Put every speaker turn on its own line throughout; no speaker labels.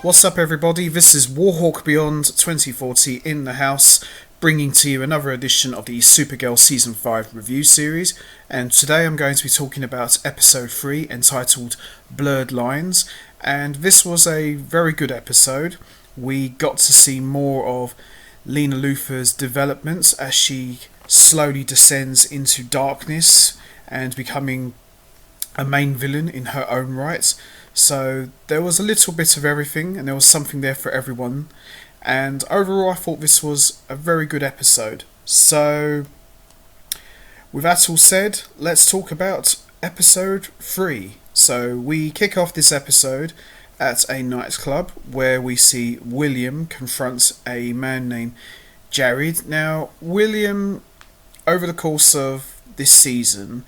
What's up, everybody? This is Warhawk Beyond 2040 in the house, bringing to you another edition of the Supergirl Season 5 review series. And today I'm going to be talking about Episode 3, entitled Blurred Lines. And this was a very good episode. We got to see more of Lena Luthor's developments as she slowly descends into darkness and becoming a main villain in her own right. So there was a little bit of everything, and there was something there for everyone. And overall, I thought this was a very good episode. So, with that all said, let's talk about episode 3. So we kick off this episode at a nightclub where we see William confront a man named Jared. Now, William, over the course of this season,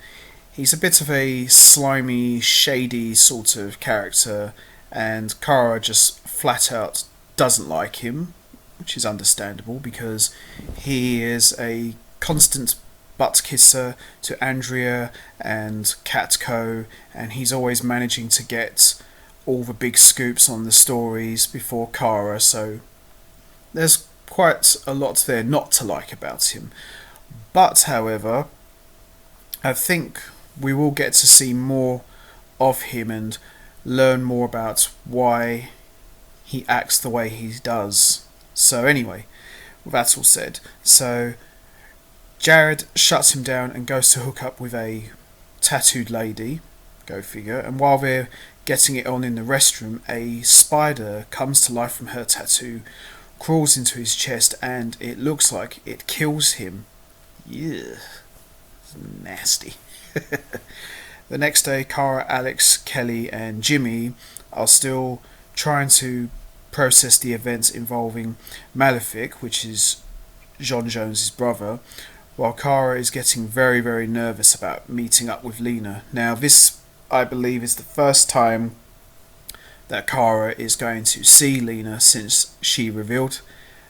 he's a bit of a slimy, shady sort of character, and Kara just flat out doesn't like him, which is understandable because he is a constant butt kisser to Andrea and Catco, and he's always managing to get all the big scoops on the stories before Kara, so there's quite a lot there not to like about him. But, however, I think we will get to see more of him and learn more about why he acts the way he does. So anyway, with that all said, so Jared shuts him down and goes to hook up with a tattooed lady, go figure, and while they're getting it on in the restroom, a spider comes to life from her tattoo, crawls into his chest, and it looks like it kills him. Yeah, it's nasty. The next day, Kara, Alex, Kelly and Jimmy are still trying to process the events involving Malefic, which is John Jones's brother, while Kara is getting very, very nervous about meeting up with Lena. Now this, I believe, is the first time that Kara is going to see Lena since she revealed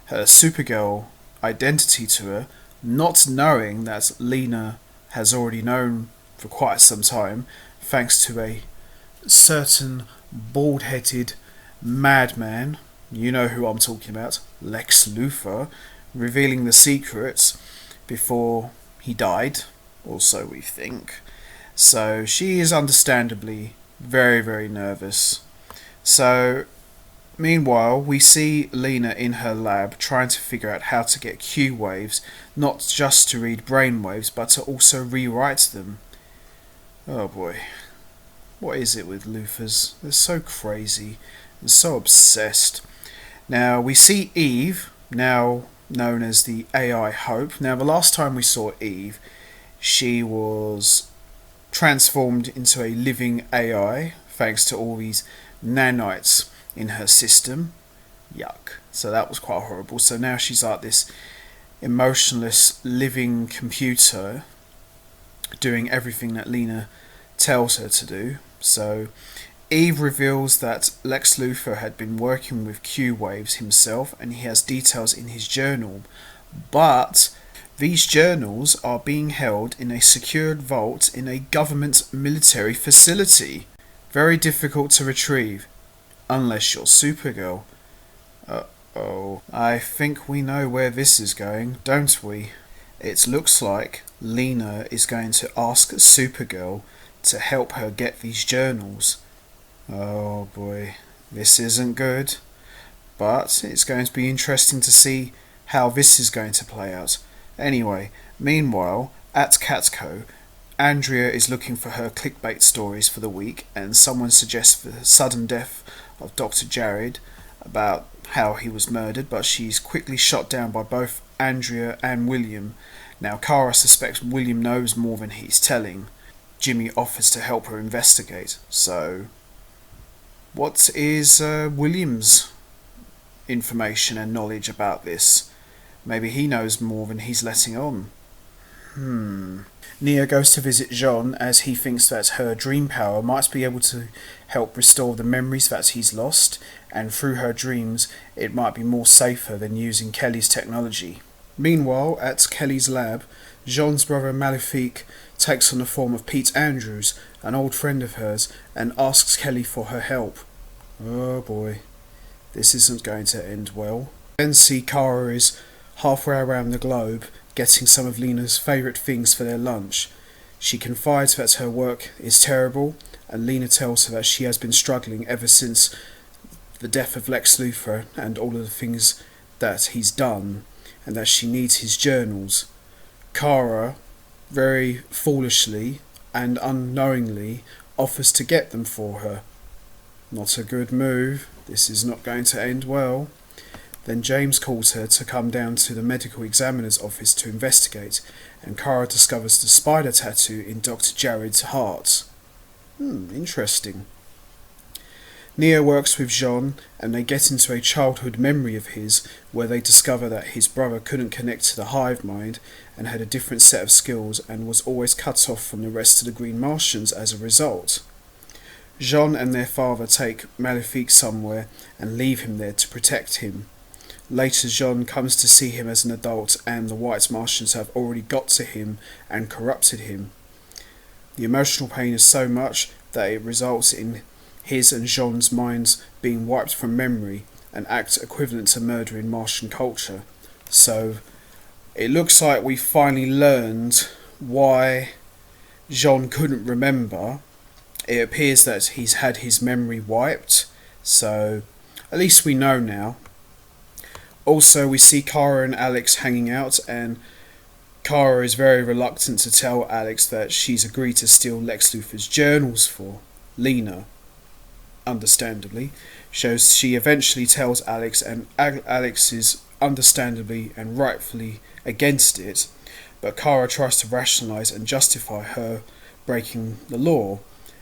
her Supergirl identity to her, not knowing that Lena has already known for quite some time, thanks to a certain bald-headed madman, you know who I'm talking about, Lex Luthor, revealing the secrets before he died, or so we think. So she is understandably very, very nervous. So meanwhile, we see Lena in her lab trying to figure out how to get Q waves, not just to read brain waves, but to also rewrite them. Oh boy, what is it with Luthors? They're so crazy and so obsessed. Now we see Eve, now known as the AI Hope. Now the last time we saw Eve, she was transformed into a living AI thanks to all these nanites in her system. Yuck. So that was quite horrible. So now she's like this emotionless living computer doing everything that Lena tells her to do. So Eve reveals that Lex Luthor had been working with Q waves himself, and he has details in his journal, but these journals are being held in a secured vault in a government military facility. Very difficult to retrieve, unless you're Supergirl. Uh-oh. I think we know where this is going, don't we? It looks like Lena is going to ask Supergirl to help her get these journals. Oh boy, this isn't good. But it's going to be interesting to see how this is going to play out. Anyway, meanwhile, at Catco, Andrea is looking for her clickbait stories for the week, and someone suggests the sudden death of Dr. Jared, about how he was murdered, but she's quickly shot down by both Andrea and William. Now Kara suspects William knows more than he's telling. Jimmy offers to help her investigate. So, what is William's information and knowledge about this? Maybe he knows more than he's letting on. Nia goes to visit Jean as he thinks that her dream power might be able to help restore the memories that he's lost, and through her dreams it might be more safer than using Kelly's technology. Meanwhile, at Kelly's lab, Jean's brother Malefic takes on the form of Pete Andrews, an old friend of hers, and asks Kelly for her help. Oh boy. This isn't going to end well. Then see Kara is halfway around the globe getting some of Lena's favourite things for their lunch. She confides that her work is terrible, and Lena tells her that she has been struggling ever since the death of Lex Luthor and all of the things that he's done, and that she needs his journals. Kara, very foolishly and unknowingly, offers to get them for her. Not a good move. This is not going to end well. Then James calls her to come down to the medical examiner's office to investigate, and Kara discovers the spider tattoo in Dr. Jared's heart. Interesting. Nia works with Jean, and they get into a childhood memory of his where they discover that his brother couldn't connect to the hive mind and had a different set of skills and was always cut off from the rest of the Green Martians as a result. Jean and their father take Malefic somewhere and leave him there to protect him. Later, Jean comes to see him as an adult, and the White Martians have already got to him and corrupted him. The emotional pain is so much that it results in his and Jean's minds being wiped from memory, an act equivalent to murder in Martian culture. So it looks like we finally learned why Jean couldn't remember. It appears that he's had his memory wiped, so at least we know now. Also, we see Kara and Alex hanging out, and Kara is very reluctant to tell Alex that she's agreed to steal Lex Luthor's journals for Lena. Understandably, shows she eventually tells Alex, and Alex is understandably and rightfully against it, but Kara tries to rationalise and justify her breaking the law,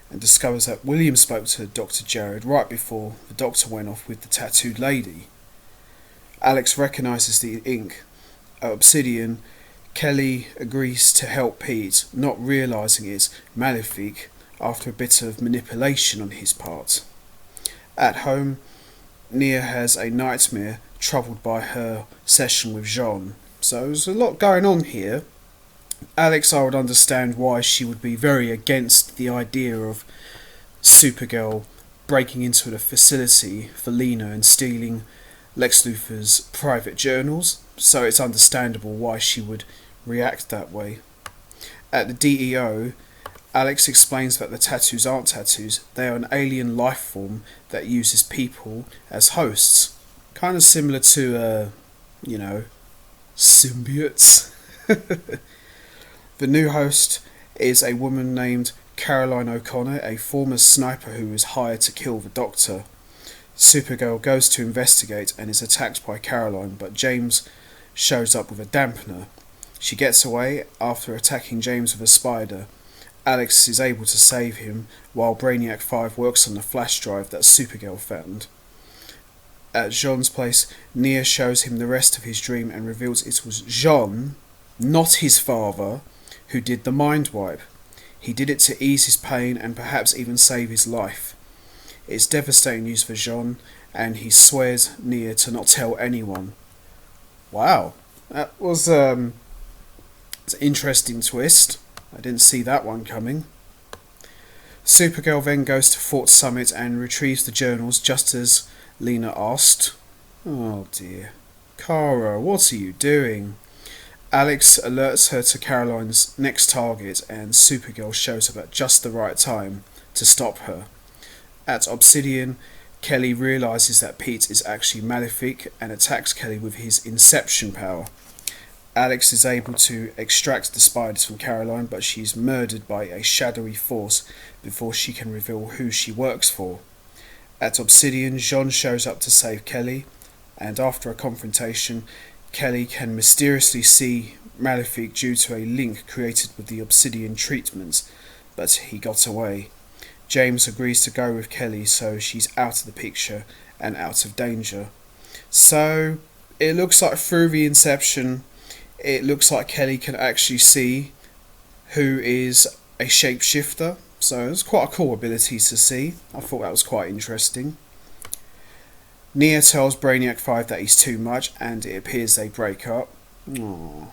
and discovers that William spoke to Dr. Jared right before the doctor went off with the tattooed lady. Alex recognises the ink. At Obsidian, Kelly agrees to help Pete, not realising it's Malefic after a bit of manipulation on his part. At home, Nia has a nightmare troubled by her session with Jean. So there's a lot going on here. Alex, I would understand why she would be very against the idea of Supergirl breaking into the facility for Lena and stealing Lex Luthor's private journals, so it's understandable why she would react that way. At the DEO, Alex explains that the tattoos aren't tattoos, they are an alien life form that uses people as hosts. Kind of similar to, symbiotes. The new host is a woman named Caroline O'Connor, a former sniper who was hired to kill the Doctor. Supergirl goes to investigate and is attacked by Caroline, but James shows up with a dampener. She gets away after attacking James with a spider. Alex is able to save him, while Brainiac 5 works on the flash drive that Supergirl found. At Jean's place, Nia shows him the rest of his dream and reveals it was Jean, not his father, who did the mind wipe. He did it to ease his pain and perhaps even save his life. It's devastating news for Jean, and he swears Nia to not tell anyone. Wow, that was an interesting twist. I didn't see that one coming. Supergirl then goes to Fort Summit and retrieves the journals just as Lena asked. Oh dear. Kara, what are you doing? Alex alerts her to Caroline's next target, and Supergirl shows up at just the right time to stop her. At Obsidian, Kelly realises that Pete is actually Malefic and attacks Kelly with his Inception power. Alex is able to extract the spiders from Caroline, but she's murdered by a shadowy force before she can reveal who she works for. At Obsidian, Jean shows up to save Kelly, and after a confrontation, Kelly can mysteriously see Malefic due to a link created with the Obsidian treatments, but he got away. James agrees to go with Kelly, so she's out of the picture and out of danger. So it looks like through the Inception, it looks like Kelly can actually see who is a shapeshifter. So it's quite a cool ability to see. I thought that was quite interesting. Nia tells Brainiac 5 that he's too much, and it appears they break up. Aww.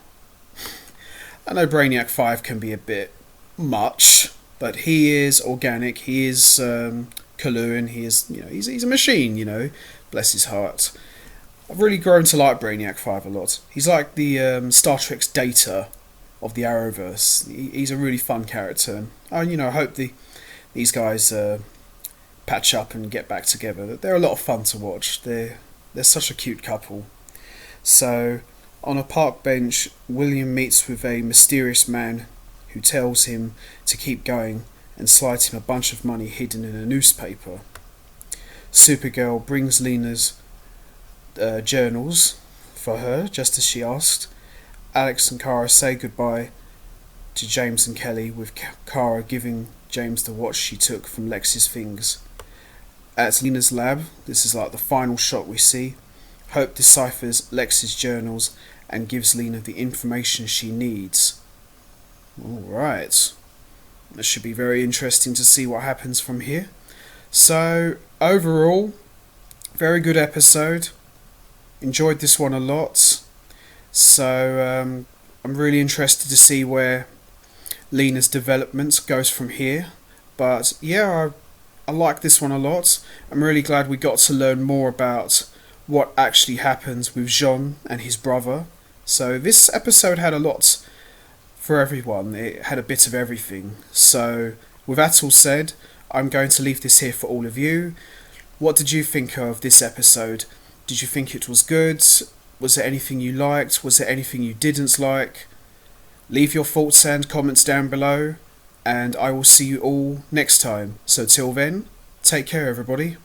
I know Brainiac 5 can be a bit much, but he is organic, he is Kalun, he's a machine, bless his heart. I've really grown to like Brainiac 5 a lot. He's like the Star Trek's Data of the Arrowverse. He's a really fun character. And, I hope these guys patch up and get back together. They're a lot of fun to watch. They're such a cute couple. So, on a park bench, William meets with a mysterious man who tells him to keep going and slides him a bunch of money hidden in a newspaper. Supergirl brings Lena's journals for her, just as she asked. Alex and Kara say goodbye to James and Kelly, with Kara giving James the watch she took from Lex's fingers. At Lena's lab, this is like the final shot we see. Hope deciphers Lex's journals and gives Lena the information she needs. Alright. It should be very interesting to see what happens from here. So, overall, very good episode. Enjoyed this one a lot. So, I'm really interested to see where Lena's development goes from here. But, yeah, I like this one a lot. I'm really glad we got to learn more about what actually happens with Jean and his brother. So, this episode had a lot for everyone. It had a bit of everything. So, with that all said, I'm going to leave this here for all of you. What did you think of this episode? Did you think it was good? Was there anything you liked? Was there anything you didn't like? Leave your thoughts and comments down below, and I will see you all next time. So till then, take care everybody.